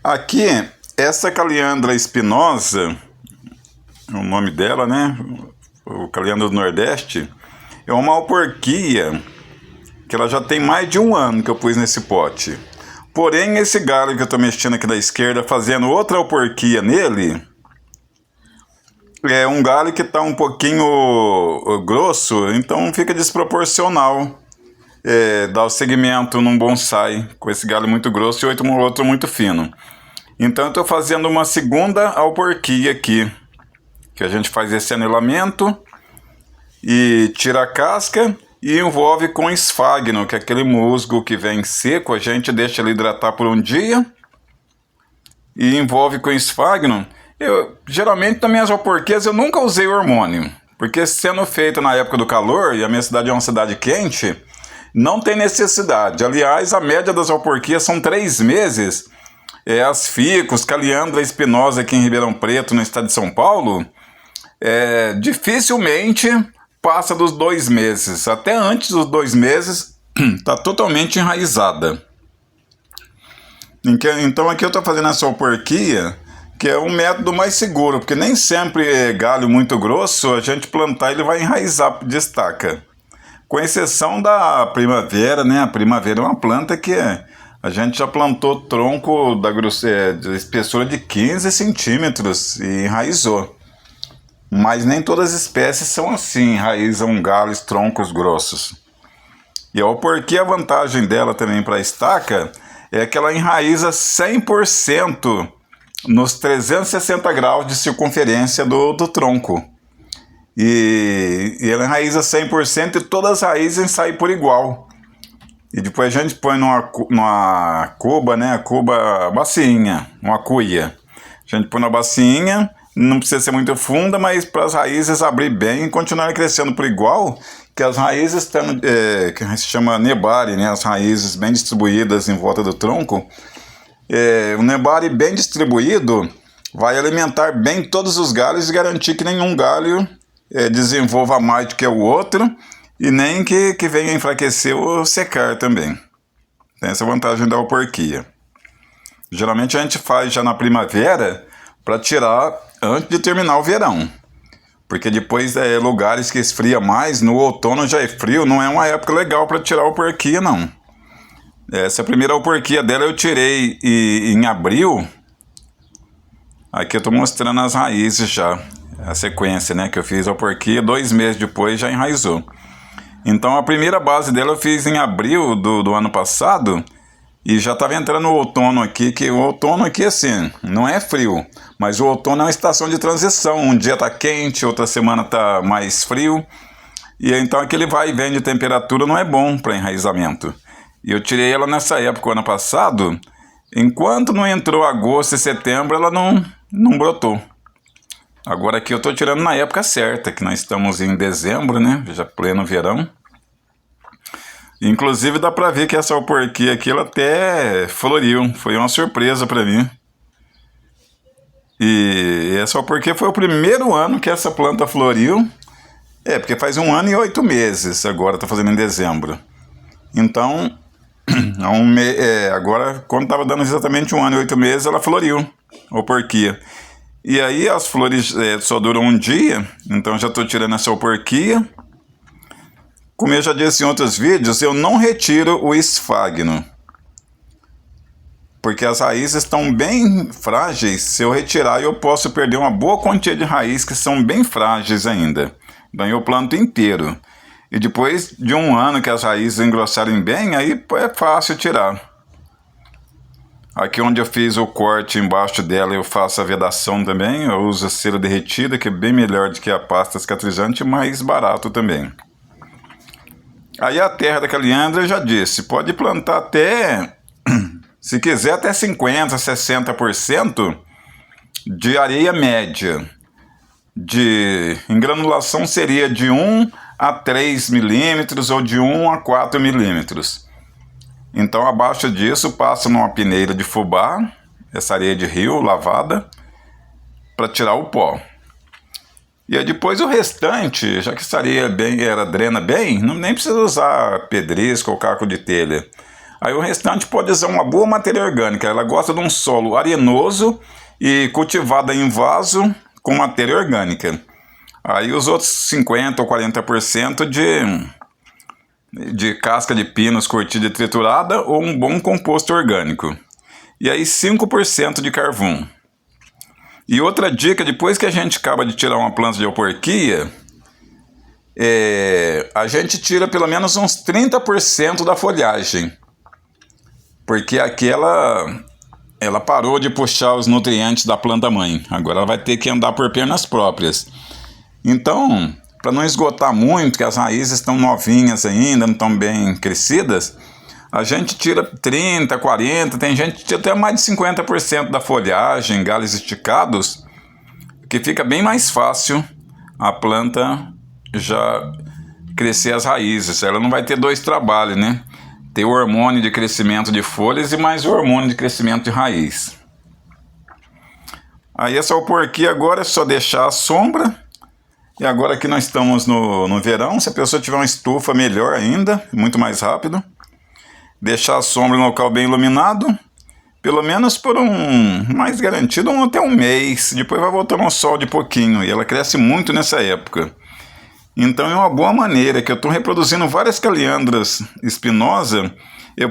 Aqui, essa Caliandra espinosa, o nome dela, né? O Caliandra do Nordeste, é uma alporquia que ela já tem mais de um ano que eu pus nesse pote. Porém, esse galho que eu estou mexendo aqui da esquerda, fazendo outra alporquia nele, é um galho que está um pouquinho grosso, então fica desproporcional. Dar o segmento num bonsai com esse galho muito grosso e outro muito fino. Então eu estou fazendo uma segunda alporquia aqui, que a gente faz esse anilamento e tira a casca e envolve com esfagno, que é aquele musgo que vem seco, a gente deixa ele hidratar por um dia e envolve com esfagno. Geralmente nas minhas alporquias eu nunca usei hormônio, porque sendo feito na época do calor, e a minha cidade é uma cidade quente, não tem necessidade. Aliás, a média das alporquias são 3 meses. As ficus, Caliandra espinosa aqui em Ribeirão Preto, no estado de São Paulo, dificilmente passa dos 2 meses. Até antes dos 2 meses, está totalmente enraizada. Então aqui eu estou fazendo essa alporquia, que é um método mais seguro, porque nem sempre galho muito grosso, a gente plantar ele vai enraizar de estaca. Com exceção da primavera, né? A primavera é uma planta que a gente já plantou tronco de espessura de 15 centímetros e enraizou. Mas nem todas as espécies são assim, enraizam galhos, troncos grossos. E a alporquia, a vantagem dela também para a estaca é que ela enraiza 100% nos 360 graus de circunferência do tronco. E ela enraiza 100% e todas as raízes saem por igual. E depois a gente põe numa cuba, né? Bacinha, uma cuia. A gente põe na bacinha, não precisa ser muito funda, mas para as raízes abrir bem e continuar crescendo por igual, que as raízes estão, que se chama nebari, né? As raízes bem distribuídas em volta do tronco. O nebari bem distribuído vai alimentar bem todos os galhos e garantir que nenhum galho desenvolva mais do que o outro e nem que venha enfraquecer ou secar também. Tem essa vantagem da alporquia. Geralmente a gente faz já na primavera para tirar antes de terminar o verão. Porque depois lugares que esfria mais, no outono já é frio, não é uma época legal para tirar a alporquia não. Essa primeira alporquia dela eu tirei em abril. Aqui eu estou mostrando as raízes já. A sequência, né, que eu fiz a alporquia, 2 meses depois já enraizou. Então a primeira base dela eu fiz em abril do ano passado e já estava entrando o outono aqui, que o outono aqui assim, não é frio, mas o outono é uma estação de transição, um dia está quente, outra semana está mais frio, e então aquele vai e vem de temperatura não é bom para enraizamento. E eu tirei ela nessa época, o ano passado, enquanto não entrou agosto e setembro ela não brotou. Agora aqui eu estou tirando na época certa, que nós estamos em dezembro, né? Já pleno verão. Inclusive dá para ver que essa alporquia aqui, ela até floriu. Foi uma surpresa para mim. E essa alporquia foi o primeiro ano que essa planta floriu. Porque faz 1 ano e 8 meses, agora está fazendo em dezembro. Então, agora, quando estava dando exatamente 1 ano e 8 meses, ela floriu, a alporquia. E aí as flores só duram um dia, então já estou tirando essa alporquia. Como eu já disse em outros vídeos, eu não retiro o esfagno, porque as raízes estão bem frágeis. Se eu retirar, eu posso perder uma boa quantia de raízes que são bem frágeis ainda. Então eu planto inteiro. E depois de 1 ano que as raízes engrossarem bem, aí é fácil tirar. Aqui onde eu fiz o corte embaixo dela eu faço a vedação também. Eu uso a cera derretida, que é bem melhor do que a pasta cicatrizante e mais barato também. Aí a terra da Caliandra eu já disse, pode plantar até, se quiser, até 50%, 60% de areia média. Em granulação seria de 1 a 3 milímetros ou de 1 a 4 milímetros. Então abaixo disso passa numa peneira de fubá, essa areia de rio lavada, para tirar o pó. E aí depois o restante, já que essa areia drena bem, nem precisa usar pedrisco ou caco de telha. Aí o restante pode usar uma boa matéria orgânica. Ela gosta de um solo arenoso e cultivada em vaso com matéria orgânica. Aí os outros 50% ou 40% de casca de pinos curtida e triturada ou um bom composto orgânico. E aí 5% de carvão. E outra dica, depois que a gente acaba de tirar uma planta de auporquia, a gente tira pelo menos uns 30% da folhagem. Porque aqui ela parou de puxar os nutrientes da planta mãe. Agora ela vai ter que andar por pernas próprias. Então, para não esgotar muito, que as raízes estão novinhas ainda, não estão bem crescidas, a gente tira 30%, 40%, tem gente que tira até mais de 50% da folhagem, galhos esticados, que fica bem mais fácil a planta já crescer as raízes. Ela não vai ter dois trabalhos, né? Ter o hormônio de crescimento de folhas e mais o hormônio de crescimento de raiz. Aí essa auporquia agora é só deixar a sombra. E agora que nós estamos no verão, se a pessoa tiver uma estufa, melhor ainda, muito mais rápido. Deixar a sombra no local bem iluminado, pelo menos por mais garantido, até um mês. Depois vai voltando ao sol de pouquinho, e ela cresce muito nessa época. Então é uma boa maneira, que eu estou reproduzindo várias caliandras espinosa,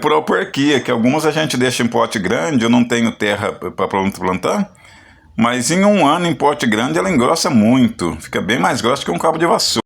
por auporquia, que algumas a gente deixa em pote grande, eu não tenho terra para plantar. Mas em um ano, em pote grande, ela engrossa muito. Fica bem mais grossa que um cabo de vassoura.